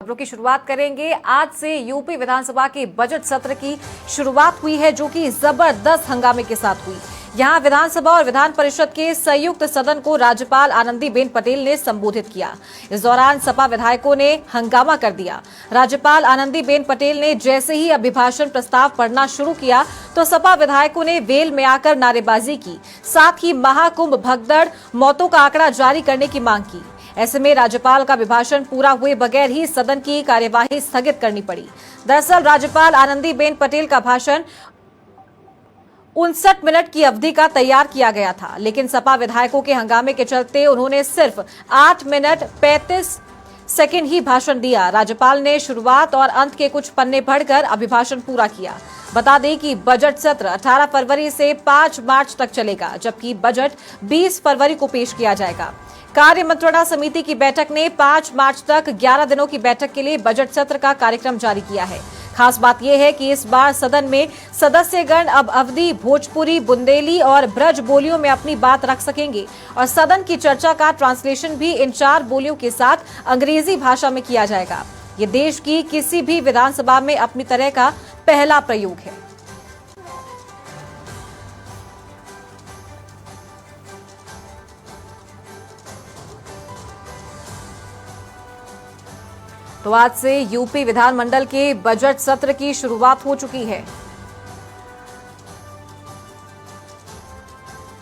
खबरों की शुरुआत करेंगे। आज से यूपी विधानसभा के बजट सत्र की शुरुआत हुई है, जो कि जबरदस्त हंगामे के साथ हुई। यहां विधानसभा और विधान परिषद के संयुक्त सदन को राज्यपाल आनंदीबेन पटेल ने संबोधित किया। इस दौरान सपा विधायकों ने हंगामा कर दिया। राज्यपाल आनंदीबेन पटेल ने जैसे ही अभिभाषण प्रस्ताव पढ़ना शुरू किया तो सपा विधायकों ने वेल में आकर नारेबाजी की, साथ ही महाकुंभ भगदड़ मौतों का आंकड़ा जारी करने की मांग की। ऐसे में राज्यपाल का अभिभाषण पूरा हुए बगैर ही सदन की कार्यवाही स्थगित करनी पड़ी। दरअसल राज्यपाल आनंदीबेन पटेल का भाषण 59 मिनट की अवधि का तैयार किया गया था, लेकिन सपा विधायकों के हंगामे के चलते उन्होंने सिर्फ 8 मिनट 35 सेकंड ही भाषण दिया। राज्यपाल ने शुरुआत और अंत के कुछ पन्ने पढ़कर अभिभाषण पूरा किया। बता दें कि बजट सत्र 18 फरवरी से 5 मार्च तक चलेगा, जबकि बजट 20 फरवरी को पेश किया जाएगा। कार्य मंत्रणा समिति की बैठक ने 5 मार्च तक 11 दिनों की बैठक के लिए बजट सत्र का कार्यक्रम जारी किया है। खास बात यह है कि इस बार सदन में सदस्यगण अब अवधी, भोजपुरी, बुंदेली और ब्रज बोलियों में अपनी बात रख सकेंगे और सदन की चर्चा का ट्रांसलेशन भी इन 4 बोलियों के साथ अंग्रेजी भाषा में किया जाएगा। ये देश की किसी भी विधानसभा में अपनी तरह का पहला प्रयोग है। तो आज से यूपी विधानमंडल के बजट सत्र की शुरुआत हो चुकी है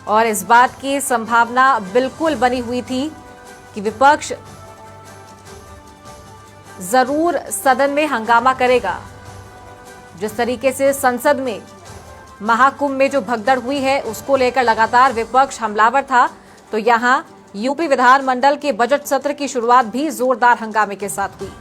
और इस बात की संभावना बिल्कुल बनी हुई थी कि विपक्ष जरूर सदन में हंगामा करेगा। जिस तरीके से संसद में महाकुंभ में जो भगदड़ हुई है उसको लेकर लगातार विपक्ष हमलावर था, तो यहां यूपी विधानमंडल के बजट सत्र की शुरुआत भी जोरदार हंगामे के साथ हुई।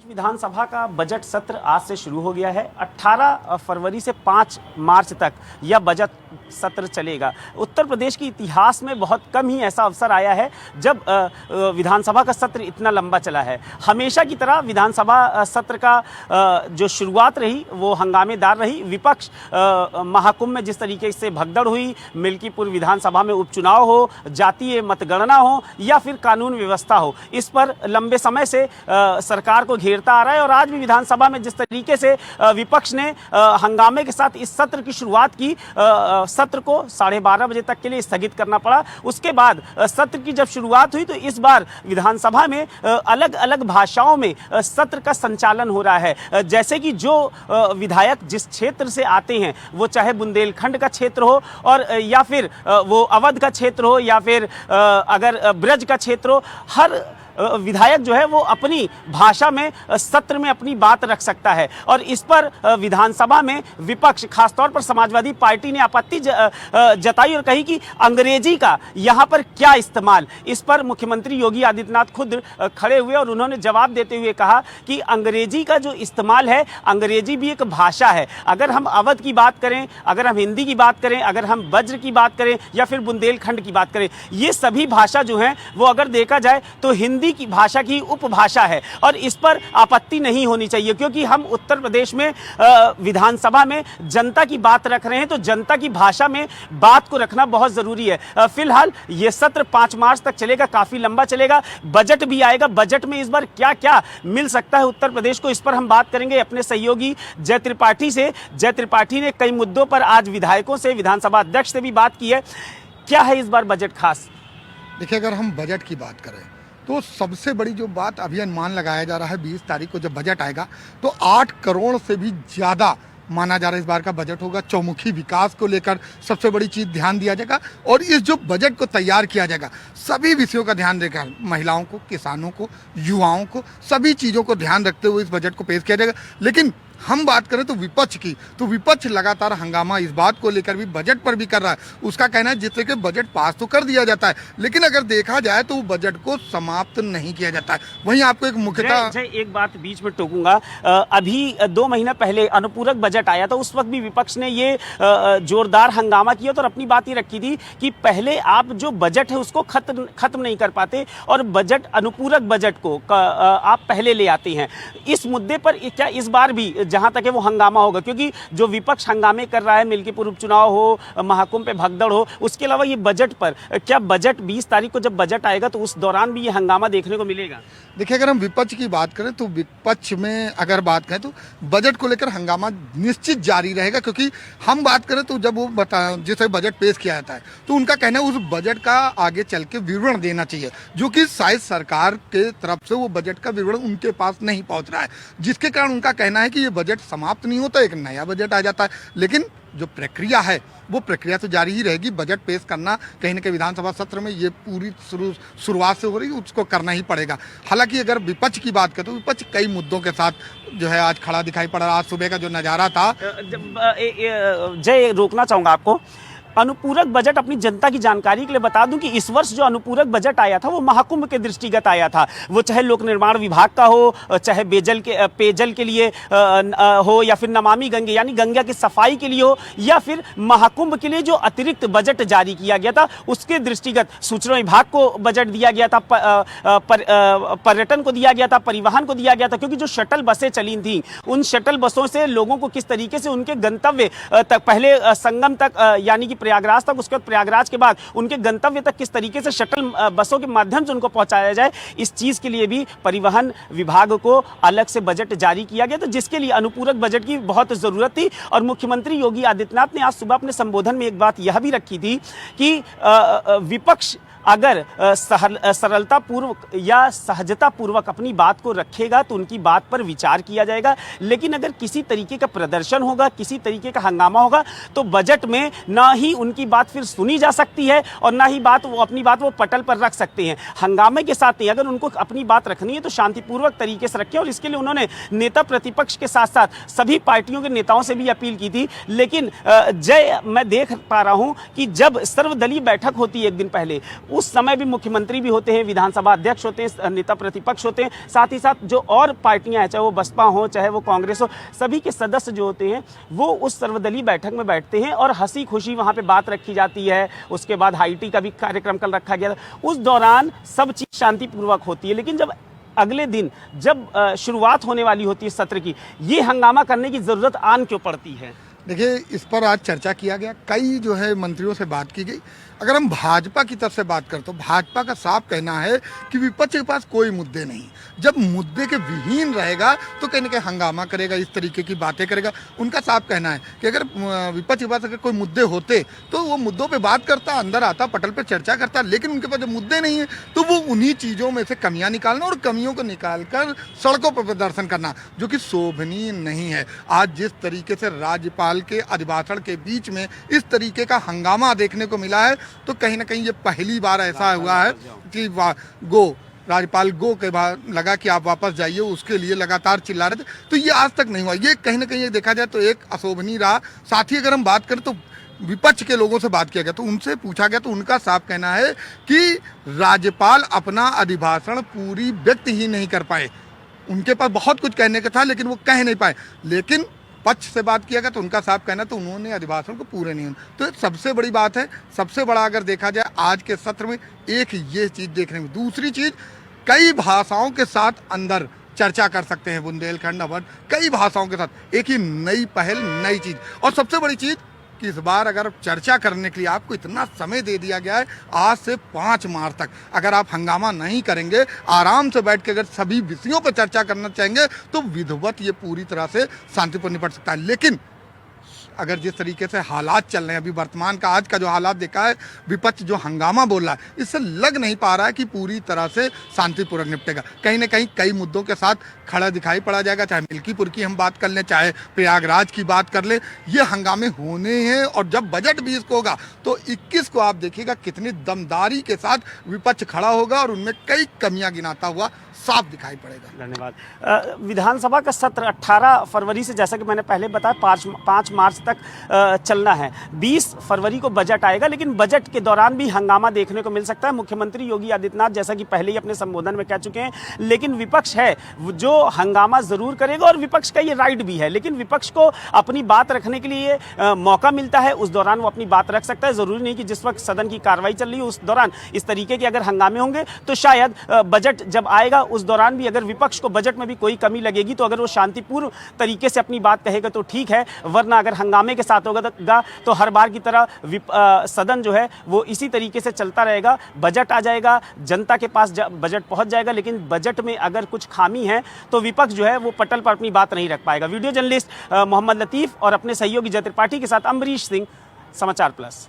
विधानसभा का बजट सत्र आज से शुरू हो गया है। 18 फरवरी से 5 मार्च तक यह बजट सत्र चलेगा। उत्तर प्रदेश के इतिहास में बहुत कम ही ऐसा अवसर आया है जब विधानसभा का सत्र इतना लंबा चला है। हमेशा की तरह विधानसभा सत्र का जो शुरुआत रही वो हंगामेदार रही। विपक्ष महाकुंभ में जिस तरीके से भगदड़ हुई, मिल्कीपुर विधानसभा में उपचुनाव हो, जातीय मतगणना हो या फिर कानून व्यवस्था हो, इस पर लंबे समय से सरकार को घेरता आ रहा है। और आज भी विधानसभा में जिस तरीके से विपक्ष ने हंगामे के साथ इस सत्र की शुरुआत की, सत्र को 12:30 बजे तक के लिए स्थगित करना पड़ा। उसके बाद सत्र की जब शुरुआत हुई तो इस बार विधानसभा में अलग अलग भाषाओं में सत्र का संचालन हो रहा है। जैसे कि जो विधायक जिस क्षेत्र से आते हैं, वो चाहे बुंदेलखंड का क्षेत्र हो और या फिर वो अवध का क्षेत्र हो या फिर अगर ब्रज का क्षेत्र हो, हर विधायक जो है वो अपनी भाषा में सत्र में अपनी बात रख सकता है। और इस पर विधानसभा में विपक्ष, खासतौर पर समाजवादी पार्टी ने आपत्ति जताई और कही कि अंग्रेजी का यहाँ पर क्या इस्तेमाल। इस पर मुख्यमंत्री योगी आदित्यनाथ खुद खड़े हुए और उन्होंने जवाब देते हुए कहा कि अंग्रेजी का जो इस्तेमाल है, अंग्रेजी भी एक भाषा है। अगर हम अवध की बात करें, अगर हम हिंदी की बात करें, अगर हम वज्र की बात करें या फिर बुंदेलखंड की बात करें, ये सभी भाषा जो है वो अगर देखा जाए तो हिंदी की भाषा की उपभाषा है और इस पर आपत्ति नहीं होनी चाहिए, क्योंकि हम उत्तर प्रदेश में विधानसभा में जनता की बात रख रहे हैं तो जनता की भाषा में बात को रखना बहुत जरूरी है। फिलहाल ये सत्र 5 मार्च तक चलेगा, काफी लंबा चलेगा। बजट भी आएगा। बजट में इस बार क्या क्या मिल सकता है उत्तर प्रदेश को, इस पर हम बात करेंगे अपने सहयोगी जय त्रिपाठी से। जय त्रिपाठी ने कई मुद्दों पर आज विधायकों से, विधानसभा अध्यक्ष से भी बात की है। क्या है इस बार बजट खास? देखिए, अगर हम बजट की बात करें तो सबसे बड़ी जो बात अभी अनुमान लगाया जा रहा है, 20 तारीख को जब बजट आएगा तो 8 करोड़ से भी ज़्यादा माना जा रहा है इस बार का बजट होगा। चौमुखी विकास को लेकर सबसे बड़ी चीज़ ध्यान दिया जाएगा और इस जो बजट को तैयार किया जाएगा सभी विषयों का ध्यान देगा। महिलाओं को, किसानों को, युवाओं को, सभी चीज़ों को ध्यान रखते हुए इस बजट को पेश किया जाएगा। लेकिन हम बात करें तो विपक्ष की, तो विपक्ष लगातार हंगामा इस बात को लेकर भी, बजट पर भी कर रहा है। उसका कहना है जिससे कि बजट पास तो कर दिया जाता है, लेकिन अगर देखा जाए तो बजट को समाप्त नहीं किया जाता है। वहीं आपको एक मुख्यतः एक बात बीच में टोकूंगा। अभी 2 महीना पहले अनुपूरक बजट आया था, उस वक्त भी विपक्ष ने ये जोरदार हंगामा किया और अपनी बात ही रखी थी कि पहले आप जो बजट है उसको खत्म नहीं कर पाते और बजट, अनुपूरक बजट को आप पहले ले आते हैं। इस मुद्दे पर क्या इस बार भी जहां तक है वो हंगामा होगा, क्योंकि जो विपक्ष हंगामे कर रहा है, मिल्कीपुर उपचुनाव हो, महाकुंभ पे भगदड़ हो, उसके अलावा ये बजट पर, क्या बजट 20 तारीख को जब बजट आएगा तो उस दौरान भी ये हंगामा देखने को मिलेगा? देखिए, अगर हम विपक्ष की बात करें तो विपक्ष में अगर बात करें तो बजट को लेकर हंगामा निश्चित जारी रहेगा, क्योंकि हम बात करें तो जब वो जैसे बजट पेश किया जाता है तो उनका कहना है उस बजट का आगे चल के विवरण देना चाहिए, जो कि शायद सरकार के तरफ से वो बजट का विवरण उनके पास नहीं पहुंच रहा है, जिसके कारण उनका कहना है कि ये बजट समाप्त नहीं होता, एक नया बजट आ जाता है। लेकिन जो प्रक्रिया है वो प्रक्रिया तो जारी ही रहेगी। बजट पेश करना कहीं ना कहीं विधानसभा सत्र में ये पूरी शुरुआत से हो रही है, उसको करना ही पड़ेगा। हालांकि अगर विपक्ष की बात करें तो विपक्ष कई मुद्दों के साथ जो है आज खड़ा दिखाई पड़ रहा। आज सुबह का जो नज़ारा था, जय रोकना चाहूंगा आपको, अनुपूरक बजट अपनी जनता की जानकारी के लिए बता दूं कि इस वर्ष जो अनुपूरक बजट आया था वो महाकुंभ के दृष्टिगत आया था। वो चाहे लोक निर्माण विभाग का हो, चाहे पेयजल के लिए हो, या फिर नमामि गंगे यानी गंगा की सफाई के लिए हो, या फिर महाकुंभ के लिए जो अतिरिक्त बजट जारी किया गया था उसके दृष्टिगत सूचना विभाग को बजट दिया गया था, पर्यटन को दिया गया था, परिवहन को दिया गया था, क्योंकि जो शटल बसें चली थी उन शटल बसों से लोगों को किस तरीके से उनके गंतव्य तक, पहले संगम तक यानी कि प्रयागराज तक, उसके बाद प्रयागराज के बाद उनके गंतव्य तक किस तरीके से शटल बसों के माध्यम से उनको पहुंचाया जाए, इस चीज के लिए भी परिवहन विभाग को अलग से बजट जारी किया गया था, जिसके लिए अनुपूरक बजट की बहुत जरूरत थी। और मुख्यमंत्री योगी आदित्यनाथ ने आज सुबह अपने संबोधन में एक बात यह भी रखी थी कि विपक्ष अगर सरलता पूर्वक या सहजता पूर्वक अपनी बात को रखेगा तो उनकी बात पर विचार किया जाएगा, लेकिन अगर किसी तरीके का प्रदर्शन होगा, किसी तरीके का हंगामा होगा तो बजट में ना ही उनकी बात फिर सुनी जा सकती है और ना ही अपनी बात वो पटल पर रख सकते हैं। हंगामे के साथ नहीं, अगर उनको अपनी बात रखनी है तो शांतिपूर्वक तरीके से रखें, और इसके लिए उन्होंने नेता प्रतिपक्ष के साथ साथ सभी पार्टियों के नेताओं से भी अपील की थी। लेकिन जय, मैं देख पा रहा हूं कि जब सर्वदलीय बैठक होती है एक दिन पहले, उस समय भी मुख्यमंत्री भी होते हैं, विधानसभा अध्यक्ष होते हैं, नेता प्रतिपक्ष होते हैं, साथ ही साथ जो और पार्टियां हैं, चाहे वो बसपा हो चाहे वो कांग्रेस हो, सभी के सदस्य जो होते हैं वो उस सर्वदलीय बैठक में बैठते हैं और हंसी खुशी वहां पे बात रखी जाती है। उसके बाद हाई टी का भी कार्यक्रम कल रखा गया, उस दौरान सब चीज शांतिपूर्वक होती है। लेकिन जब अगले दिन जब शुरुआत होने वाली होती है सत्र की, ये हंगामा करने की जरूरत आन क्यों पड़ती है? देखिए, इस पर आज चर्चा किया गया, कई जो है मंत्रियों से बात की गई। अगर हम भाजपा की तरफ से बात करें तो भाजपा का साफ कहना है कि विपक्ष के पास कोई मुद्दे नहीं। जब मुद्दे के विहीन रहेगा तो कहीं ना कहीं हंगामा करेगा, इस तरीके की बातें करेगा। उनका साफ कहना है कि अगर विपक्ष के पास अगर कोई मुद्दे होते तो वो मुद्दों पे बात करता, अंदर आता, पटल पे चर्चा करता, लेकिन उनके पास जब मुद्दे नहीं है तो वो उन्हीं चीज़ों में से कमियां निकालना और कमियों को निकाल कर सड़कों पर प्रदर्शन करना, जो कि शोभनीय नहीं है। आज जिस तरीके से राज्यपाल के अभिभाषण के बीच में इस तरीके का हंगामा देखने को मिला है, तो कहीं ना कहीं ये पहली बार ऐसा हुआ है कि राज्यपाल गो के बाद लगा कि आप वापस जाइए, उसके लिए लगातार चिल्ला रहे थे, तो ये आज तक नहीं हुआ। ये कहीं ना कहीं ये देखा जाए तो एक अशोभनीय रहा। साथ ही अगर हम बात करें तो विपक्ष के लोगों से बात किया गया तो उनसे पूछा गया तो उनका साफ कहना है कि राज्यपाल अपना अभिभाषण पूरी व्यक्त ही नहीं कर पाए। उनके पास बहुत कुछ कहने का था लेकिन वो कह नहीं पाए। लेकिन पक्ष से बात किया गया तो उनका साफ कहना तो उन्होंने अधिभाषण को पूरे नहीं। तो सबसे बड़ी बात है, सबसे बड़ा अगर देखा जाए आज के सत्र में एक ये चीज देखने में। दूसरी चीज, कई भाषाओं के साथ अंदर चर्चा कर सकते हैं, बुंदेलखंड अवध, कई भाषाओं के साथ एक ही नई पहल, नई चीज। और सबसे बड़ी चीज कि इस बार अगर चर्चा करने के लिए आपको इतना समय दे दिया गया है, आज से 5 मार्च तक अगर आप हंगामा नहीं करेंगे, आराम से बैठ के अगर सभी विषयों पर चर्चा करना चाहेंगे तो विधिवत ये पूरी तरह से शांतिपूर्ण निपट सकता है। लेकिन अगर जिस तरीके से हालात चल रहे हैं, अभी वर्तमान का आज का जो हालात देखा है, विपक्ष जो हंगामा बोल रहा है, इससे लग नहीं पा रहा है कि पूरी तरह से शांतिपूर्वक निपटेगा। कहीं ना कहीं कई मुद्दों के साथ खड़ा दिखाई पड़ा जाएगा, चाहे मिल्कीपुर की हम बात कर लें, चाहे प्रयागराज की बात कर लें, ये हंगामे होने हैं। और जब बजट 20 को होगा तो 21 को आप देखिएगा कितनी दमदारी के साथ विपक्ष खड़ा होगा और उनमें कई कमियां गिनाता हुआ साफ दिखाई पड़ेगा। धन्यवाद। विधानसभा का सत्र 18 फरवरी से, जैसा कि मैंने पहले बताया, 5 मार्च तक चलना है। 20 फरवरी को बजट आएगा, लेकिन बजट के दौरान भी हंगामा देखने को मिल सकता है। मुख्यमंत्री योगी आदित्यनाथ जैसा कि पहले ही अपने संबोधन में कह चुके हैं, लेकिन विपक्ष है जो हंगामा जरूर करेगा और विपक्ष का ये राइट भी है। लेकिन विपक्ष को अपनी बात रखने के लिए मौका मिलता है, उस दौरान वो अपनी बात रख सकता है। जरूरी नहीं कि जिस वक्त सदन की कार्रवाई चल रही है उस दौरान इस तरीके के अगर हंगामे होंगे तो शायद बजट जब आएगा उस दौरान भी अगर विपक्ष को बजट में भी कोई कमी लगेगी तो अगर वो शांतिपूर्ण तरीके से अपनी बात कहेगा तो ठीक है, वरना अगर हंगामे के साथ होगा तो हर बार की तरह सदन जो है वो इसी तरीके से चलता रहेगा। बजट आ जाएगा, जनता के पास बजट पहुंच जाएगा, लेकिन बजट में अगर कुछ खामी है तो विपक्ष जो है वो पटल पर अपनी बात नहीं रख पाएगा। वीडियो जर्नलिस्ट मोहम्मद लतीफ और अपने सहयोगी जय त्रिपाठी के साथ अम्बरीश सिंह, समाचार प्लस।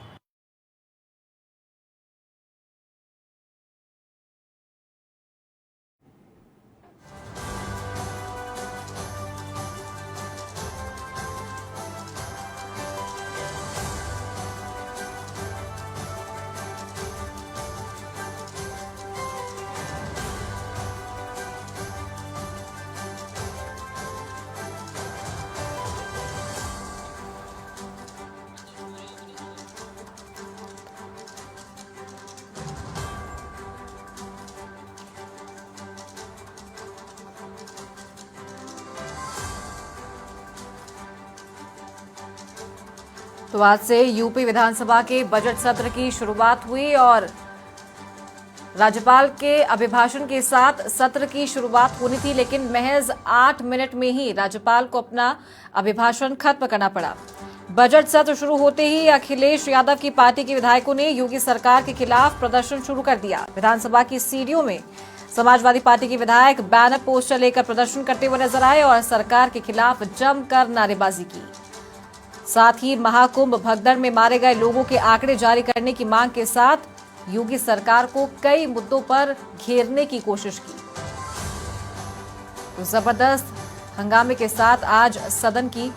तो आज से यूपी विधानसभा के बजट सत्र की शुरुआत हुई और राज्यपाल के अभिभाषण के साथ सत्र की शुरुआत होनी थी, लेकिन महज 8 मिनट में ही राज्यपाल को अपना अभिभाषण खत्म करना पड़ा। बजट सत्र शुरू होते ही अखिलेश यादव की पार्टी के विधायकों ने योगी सरकार के खिलाफ प्रदर्शन शुरू कर दिया। विधानसभा की सीढ़ियों में समाजवादी पार्टी के विधायक बैनर पोस्टर लेकर प्रदर्शन करते हुए नजर आए और सरकार के खिलाफ जमकर नारेबाजी की। साथ ही महाकुंभ भगदड़ में मारे गए लोगों के आंकड़े जारी करने की मांग के साथ योगी सरकार को कई मुद्दों पर घेरने की कोशिश की। तो जबरदस्त हंगामे के साथ आज सदन की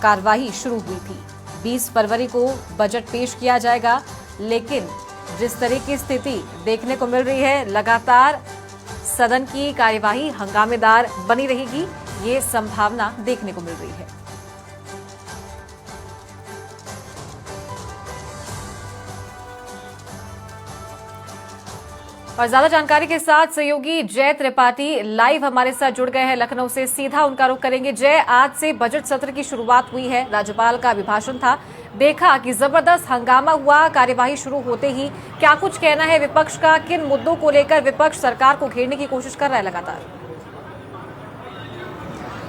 कार्यवाही शुरू हुई थी। 20 फरवरी को बजट पेश किया जाएगा, लेकिन जिस तरह की स्थिति देखने को मिल रही है, लगातार सदन की कार्यवाही हंगामेदार बनी रहेगी, ये संभावना देखने को मिल रही है। और ज्यादा जानकारी के साथ सहयोगी जय त्रिपाठी लाइव हमारे साथ जुड़ गए हैं लखनऊ से। सीधा उनका रुख करेंगे। जय, आज से बजट सत्र की शुरुआत हुई है, राज्यपाल का अभिभाषण था, देखा कि जबरदस्त हंगामा हुआ कार्यवाही शुरू होते ही। क्या कुछ कहना है विपक्ष का, किन मुद्दों को लेकर विपक्ष सरकार को घेरने की कोशिश कर रहा है लगातार?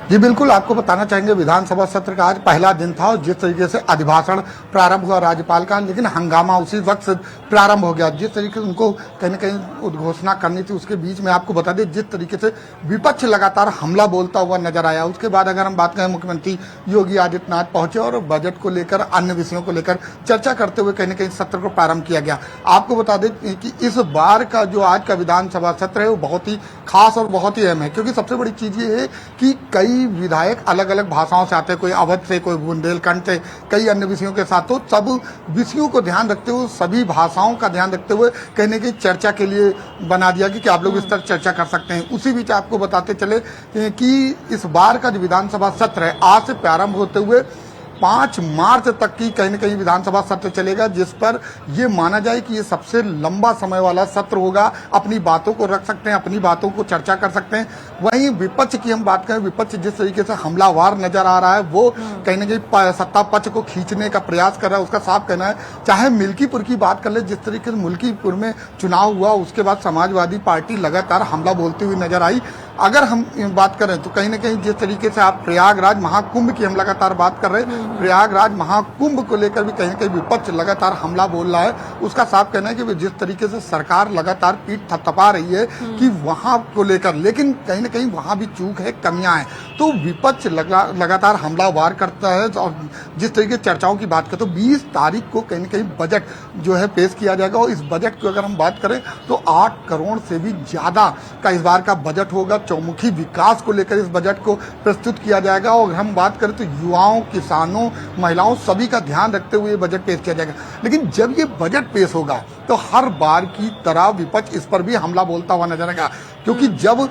जी बिल्कुल, आपको बताना चाहेंगे विधानसभा सत्र का आज पहला दिन था और जिस तरीके से अभिभाषण प्रारंभ हुआ राज्यपाल का, लेकिन हंगामा उसी वक्त से प्रारंभ हो गया। जिस तरीके से उनको कहीं न कहीं उद्घोषणा करनी थी, उसके बीच में आपको बता दें जिस तरीके से विपक्ष लगातार हमला बोलता हुआ नजर आया। उसके बाद अगर हम बात करें, मुख्यमंत्री योगी आदित्यनाथ पहुंचे और बजट को लेकर, अन्य विषयों को लेकर चर्चा करते हुए कहीं न कहीं सत्र को प्रारंभ किया गया। आपको बता दें कि इस बार का जो आज का विधानसभा सत्र है वो बहुत ही खास और बहुत ही अहम है, क्योंकि सबसे बड़ी चीज ये है कि कई विधायक अलग अलग भाषाओं से आते हैं, कोई अवध से, कोई बुंदेलखंड से, कई अन्य विषयों के साथ। तो सब विषयों को ध्यान रखते हुए, सभी भाषाओं का ध्यान रखते हुए कहने की चर्चा के लिए बना दिया कि आप लोग इस तरह चर्चा कर सकते हैं। उसी बीच आपको बताते चले कि इस बार का जो विधानसभा सत्र है आज से प्रारंभ होते हुए 5 मार्च तक की कहीं न कहीं विधानसभा सत्र चलेगा, जिस पर यह माना जाए कि ये सबसे लंबा समय वाला सत्र होगा। अपनी बातों को रख सकते हैं, अपनी बातों को चर्चा कर सकते हैं। वहीं विपक्ष की हम बात करें, विपक्ष जिस तरीके से हमलावार नजर आ रहा है, वो कहीं न कहीं सत्ता पक्ष को खींचने का प्रयास कर रहा है। उसका साफ कहना है, चाहे मिल्कीपुर की बात कर ले, जिस तरीके से मिल्कीपुर में चुनाव हुआ, उसके बाद समाजवादी पार्टी लगातार हमला बोलती हुई नजर आई। अगर हम बात करें तो कहीं न कहीं जिस तरीके से आप प्रयागराज महाकुंभ की हम लगातार बात कर रहे हैं, प्रयागराज महाकुंभ को लेकर भी कहीं न कहीं विपक्ष लगातार हमला बोल रहा है। उसका साफ कहना है कि जिस तरीके से सरकार लगातार पीठ थपथपा रही है कि वहां को लेकर, लेकिन कहीं न कहीं वहां भी चूक है, कमियां हैं, तो विपक्ष लगातार हमलावार करता है। और जिस तरीके से चर्चाओं की बात करें तो 20 तारीख को कहीं न कहीं बजट जो है पेश किया जाएगा और इस बजट की अगर हम बात करें तो 8 करोड़ से भी ज्यादा का इस बार का बजट होगा। चौमुखी विकास को लेकर इस बजट को प्रस्तुत किया जाएगा और हम बात करें तो युवाओं, किसानों, महिलाओं सभी का ध्यान रखते हुए बजट पेश किया जाएगा। लेकिन जब ये बजट पेश होगा तो हर बार की तरह विपक्ष इस पर भी हमला बोलता हुआ नजर आएगा, क्योंकि जब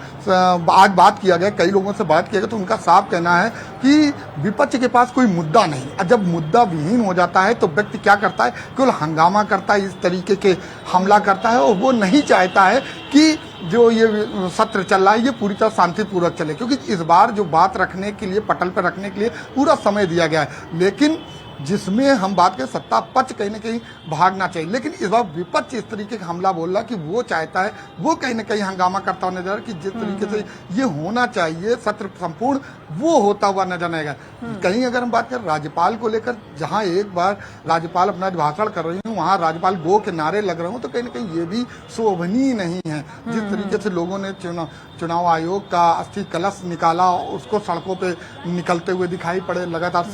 आज बात किया गया, कई लोगों से बात किया गया, तो उनका साफ कहना है कि विपक्ष के पास कोई मुद्दा नहीं। जब मुद्दा विहीन हो जाता है तो व्यक्ति क्या करता है, केवल हंगामा करता है, इस तरीके के हमला करता है और वो नहीं चाहता है कि जो ये सत्र चल रहा है ये पूरी तरह शांतिपूर्वक चले, क्योंकि इस बार जो बात रखने के लिए, पटल पर रखने के लिए पूरा समय दिया गया है। लेकिन जिसमें हम बात करें सत्ता पक्ष कहीं ना कहीं भागना चाहिए, लेकिन इस बार विपक्ष इस तरीके का हमला बोल रहा कि वो चाहता है, वो कहीं ना कहीं हंगामा करता हुआ नजर कि जिस तरीके से ये होना चाहिए सत्र संपूर्ण वो होता हुआ नजर आएगा। कहीं अगर हम बात करें राज्यपाल को लेकर, जहां एक बार राज्यपाल अपना भाषण कर रही हूँ वहां राज्यपाल गो के नारे लग रहे हो, तो कहीं ना कहीं ये भी शोभनीय नहीं है। जिस तरीके से लोगों ने चुनाव आयोग का अस्थि कलश निकाला, उसको सड़कों पे निकलते हुए दिखाई पड़े, लगातार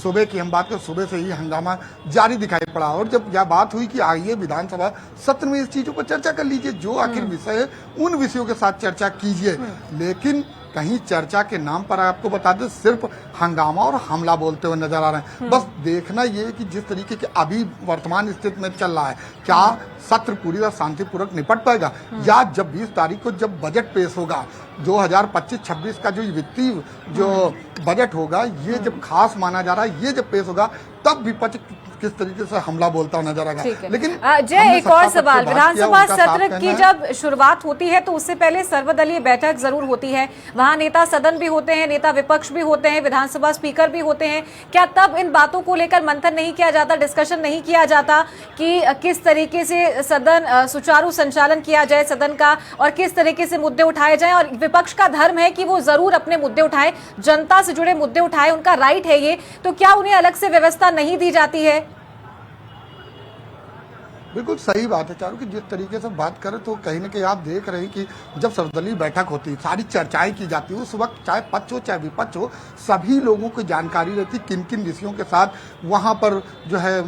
सुबह की हम बात करें सुबह से ही हंगामा जारी दिखाई पड़ा। और जब यह बात हुई कि आइए विधानसभा सत्र में इस चीजों पर चर्चा कर लीजिए, जो आखिर विषय है उन विषयों के साथ चर्चा कीजिए, लेकिन कहीं चर्चा के नाम पर आपको बता दें सिर्फ हंगामा और हमला बोलते हुए नजर आ रहे हैं। बस देखना ये है कि जिस तरीके के अभी वर्तमान स्थिति में चल रहा है, क्या सत्र पूरी तरह शांतिपूर्वक निपट पाएगा, या जब 20 तारीख को जब बजट पेश होगा 2025-26 का जो वित्तीय जो बजट होगा, ये जब खास माना जा रहा है, ये जब पेश होगा तब विपक्ष किस तरीके से हमला बोलता हुआ नजर आएगा। लेकिन जय, एक और सवाल, विधानसभा सत्र की जब शुरुआत होती है तो उससे पहले सर्वदलीय बैठक जरूर होती है, वहां नेता सदन भी होते हैं, नेता विपक्ष भी होते हैं, विधानसभा स्पीकर भी होते हैं, क्या तब इन बातों को लेकर मंथन नहीं किया जाता, डिस्कशन नहीं किया जाता कि किस तरीके से सदन सुचारू संचालन किया जाए सदन का, और किस तरीके से मुद्दे उठाए जाए? और विपक्ष का धर्म है कि वो जरूर अपने मुद्दे उठाए, जनता से जुड़े मुद्दे उठाए, उनका राइट है ये, तो क्या उन्हें अलग से व्यवस्था नहीं दी जाती है? बिल्कुल सही बात है चारू कि जिस तरीके से बात करें तो कहीं ना कहीं आप देख रहे हैं कि जब सर्वदलीय बैठक होती है, सारी चर्चाएं की जाती है, उस वक्त चाहे पक्ष हो चाहे विपक्ष हो, सभी लोगों को जानकारी रहती किन किन विषयों के साथ वहां पर जो है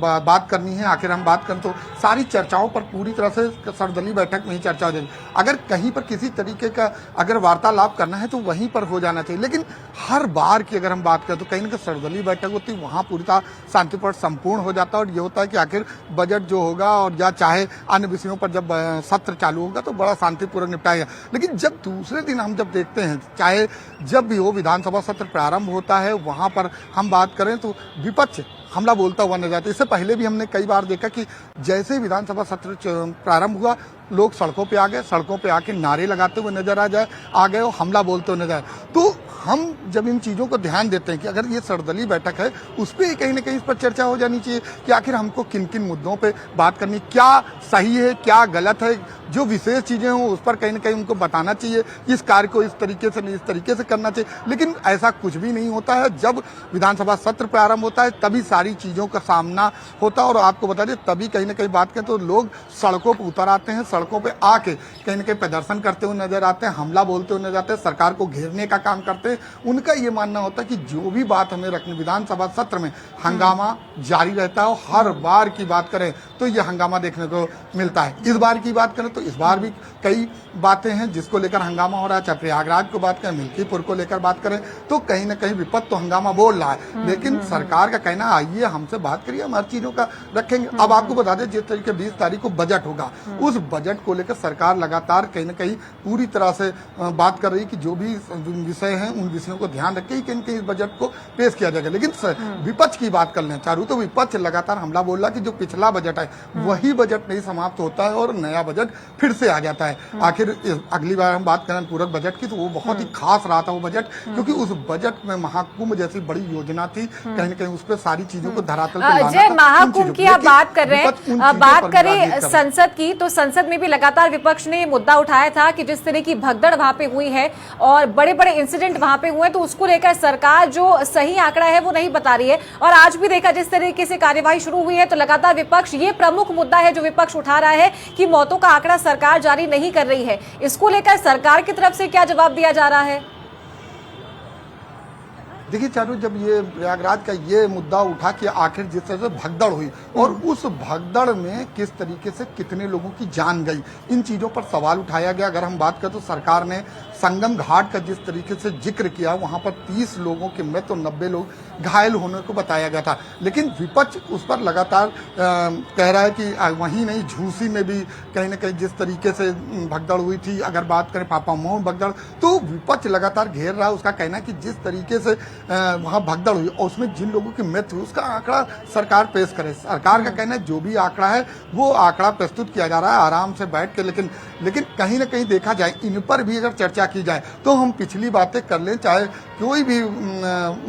बात करनी है। आखिर हम बात करें तो सारी चर्चाओं पर पूरी तरह से सर्वदलीय बैठक में ही चर्चा हो जाएगी। अगर कहीं पर किसी तरीके का अगर वार्तालाप करना है तो वहीं पर हो जाना चाहिए, लेकिन हर बार की अगर हम बात करें तो कहीं ना कहीं सर्वदलीय बैठक होती है, वहां पूरी तरह शांतिपूर्ण संपूर्ण हो जाता है। और ये होता है कि आखिर बजट जो होगा और या चाहे अन्य विषयों पर जब सत्र चालू होगा तो बड़ा शांतिपूर्वक निपटाएगा। लेकिन जब दूसरे दिन हम जब देखते हैं, चाहे जब भी हो विधानसभा सत्र प्रारंभ होता है, वहां पर हम बात करें तो विपक्ष हमला बोलता हुआ नजर आता है। इससे पहले भी हमने कई बार देखा कि जैसे विधानसभा सत्र प्रारंभ हुआ, लोग सड़कों पे आ गए, सड़कों पे आके नारे लगाते हुए नजर आ गए और हमला बोलते हुए नजर आए। तो हम जब इन चीज़ों को ध्यान देते हैं कि अगर ये सर्वदलीय बैठक है, उस पर कहीं ना कहीं इस पर चर्चा हो जानी चाहिए कि आखिर हमको किन किन मुद्दों पे बात करनी, क्या सही है क्या गलत है, जो विशेष चीज़ें हों उस पर कहीं ना कहीं उनको बताना चाहिए, इस कार्य को इस तरीके से नहीं इस तरीके से करना चाहिए। लेकिन ऐसा कुछ भी नहीं होता है। जब विधानसभा सत्र प्रारंभ होता है तभी सारी चीज़ों का सामना होता है। और आपको बता दें तभी कहीं ना कहीं बात करें तो लोग सड़कों पर उतर आते हैं, सड़कों पर आके कहीं ना कहीं प्रदर्शन करते हुए नजर आते हैं, हमला बोलते हुए नजर आते हैं, सरकार को घेरने का काम करते हैं। उनका ये मानना होता है कि जो भी बात हमें रखनी, विधानसभा सत्र में हंगामा जारी रहता है। हर बार की बात करें तो ये हंगामा देखने को मिलता है। इस बार की बात करें तो इस बार भी कई बातें हैं जिसको लेकर हंगामा हो रहा है। चाहे प्रयागराज को बात करें, मिल्कीपुर को लेकर बात करें, तो कहीं ना कहीं विपक्ष तो हंगामा बोल रहा है, लेकिन सरकार का कहना आइए हमसे बात करिए, हम हर चीजों का रखेंगे। अब आपको बता दें जिस तरीके 20 तारीख को बजट होगा, उस बजट को लेकर सरकार लगातार कहीं ना कहीं पूरी तरह से बात कर रही है कि जो भी विषय हैं उन विषयों को ध्यान रख के कहीं कहीं इस बजट को पेश किया जाएगा। लेकिन विपक्ष की बात कर लें चारू, तो विपक्ष लगातार हमला बोल रहा है कि जो पिछला बजट है वही बजट नहीं समाप्त होता है और नया बजट फिर से आ जाता है। आखिर अगली बार हम बात करें पूरक बजट की तो वो बहुत ही खास रहा था वो बजट, क्योंकि उस बजट में महाकुंभ जैसी बड़ी योजना थी, कहीं ना कहीं उस पर सारी चीजों को धरातल पे लाना था। महाकुंभ की आप बात कर रहे हैं, बात करें संसद की, तो संसद में भी लगातार विपक्ष ने मुद्दा उठाया था कि जिस तरह की भगदड़ वहां पे हुई है और बड़े बड़े इंसिडेंट वहां पे हुए, तो उसको लेकर सरकार जो सही आंकड़ा है वो नहीं बता रही है। और आज भी देखा जिस तरीके से कार्यवाही शुरू हुई है तो लगातार विपक्ष, ये प्रमुख मुद्दा है जो विपक्ष उठा रहा है कि मौतों का आंकड़ा सरकार जारी नहीं कर रही है। इसको लेकर सरकार की तरफ से क्या जवाब दिया जा रहा है? देखिए चारू, जब ये प्रयागराज का ये मुद्दा उठा कि आखिर जिस तरह से भगदड़ हुई और उस भगदड़ में किस तरीके से कितने लोगों की जान गई, इन चीज़ों पर सवाल उठाया गया। अगर हम बात करें तो सरकार ने संगम घाट का जिस तरीके से जिक्र किया, वहां पर 30 लोगों की मृत्यु और 90 लोग घायल होने को बताया गया था, लेकिन विपक्ष उस पर लगातार कह रहा है कि वहीं नहीं, झूसी में भी कहीं ना कहीं जिस तरीके से भगदड़ हुई थी, अगर बात करें पापामोह भगदड़, तो विपक्ष लगातार घेर रहा है। उसका कहना है कि जिस तरीके से वहां भगदड़ हुई और उसमें जिन लोगों की मृत्यु हुई उसका आंकड़ा सरकार पेश करे। सरकार का कहना है जो भी आंकड़ा है वो आंकड़ा प्रस्तुत किया जा रहा है आराम से बैठ के, लेकिन कहीं ना कहीं देखा जाए इन पर भी अगर चर्चा की जाए तो हम पिछली बातें कर लें, चाहे कोई भी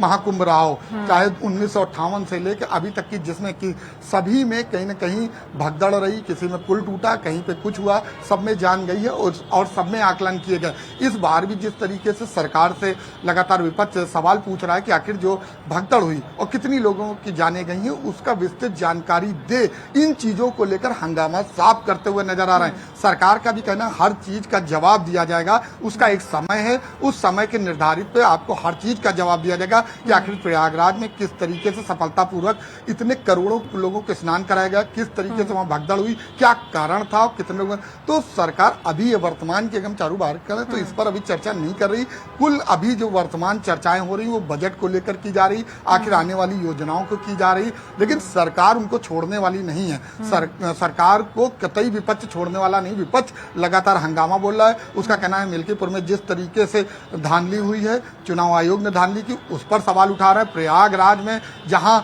महाकुंभ रहा हो, चाहे 1958 से लेकर अभी तक की, जिसमें कि सभी में कहीं न कहीं भगदड़ रही, किसी में पुल टूटा, कहीं पे कुछ हुआ, सब में जान गई है और सब में आकलन किए गए। इस बार भी जिस तरीके से सरकार से लगातार विपक्ष सवाल पूछ रहा है कि आखिर जो भगदड़ हुई और कितनी लोगों की जाने गई है, उसका विस्तृत जानकारी दे, इन चीजों को लेकर हंगामा साफ करते हुए नजर आ रहे हैं। सरकार का भी कहना हर चीज का जवाब दिया जाएगा, उसका एक समय है, उस समय के निर्धारित पे आपको हर चीज का जवाब दिया जाएगा कि आखिर प्रयागराज में किस तरीके से सफलतापूर्वक इतने करोड़ों लोगों को स्नान कराया गया, किस तरीके से वहां भगदड़ हुई, क्या कारण था, कितने लोग। तो सरकार अभी ये वर्तमान की अगर हम चारू बात करें तो इस पर अभी चर्चा नहीं कर रही। कुल अभी जो वर्तमान चर्चाएं हो रही वो बजट को लेकर की जा रही, आखिर आने वाली योजनाओं को की जा रही, लेकिन सरकार उनको छोड़ने वाली नहीं है। सरकार को कतई विपक्ष छोड़ने वाला नहीं, विपक्ष लगातार हंगामा बोल रहा है। उसका कहना है मिल्कीपुर में जिस तरीके से धांधली हुई है, चुनाव आयोग ने धांधली की, उस पर सवाल उठा रहा है। प्रयागराज में जहां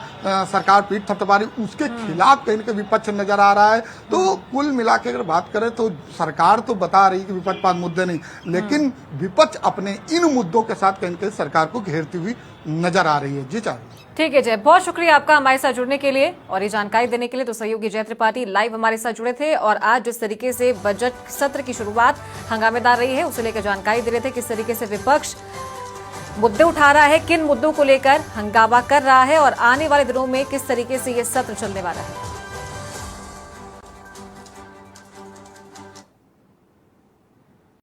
सरकार पीठ थपथपा रही, उसके खिलाफ कहीं ना कहीं विपक्ष नजर आ रहा है। तो कुल मिला के अगर बात करें तो सरकार तो बता रही कि विपक्ष पास मुद्दे नहीं, लेकिन विपक्ष अपने इन मुद्दों के साथ कहीं ना कहीं सरकार को घेरती हुई नजर आ रही है। जी चारू। ठीक है जय, बहुत शुक्रिया आपका हमारे साथ जुड़ने के लिए और ये जानकारी देने के लिए। तो सहयोगी जय त्रिपाठी लाइव हमारे साथ जुड़े थे और आज जिस तरीके से बजट सत्र की शुरुआत हंगामेदार रही है, उसे लेकर जानकारी दे रहे थे किस तरीके से विपक्ष मुद्दे उठा रहा है, किन मुद्दों को लेकर हंगामा कर रहा है और आने वाले दिनों में किस तरीके से ये सत्र चलने वाला है।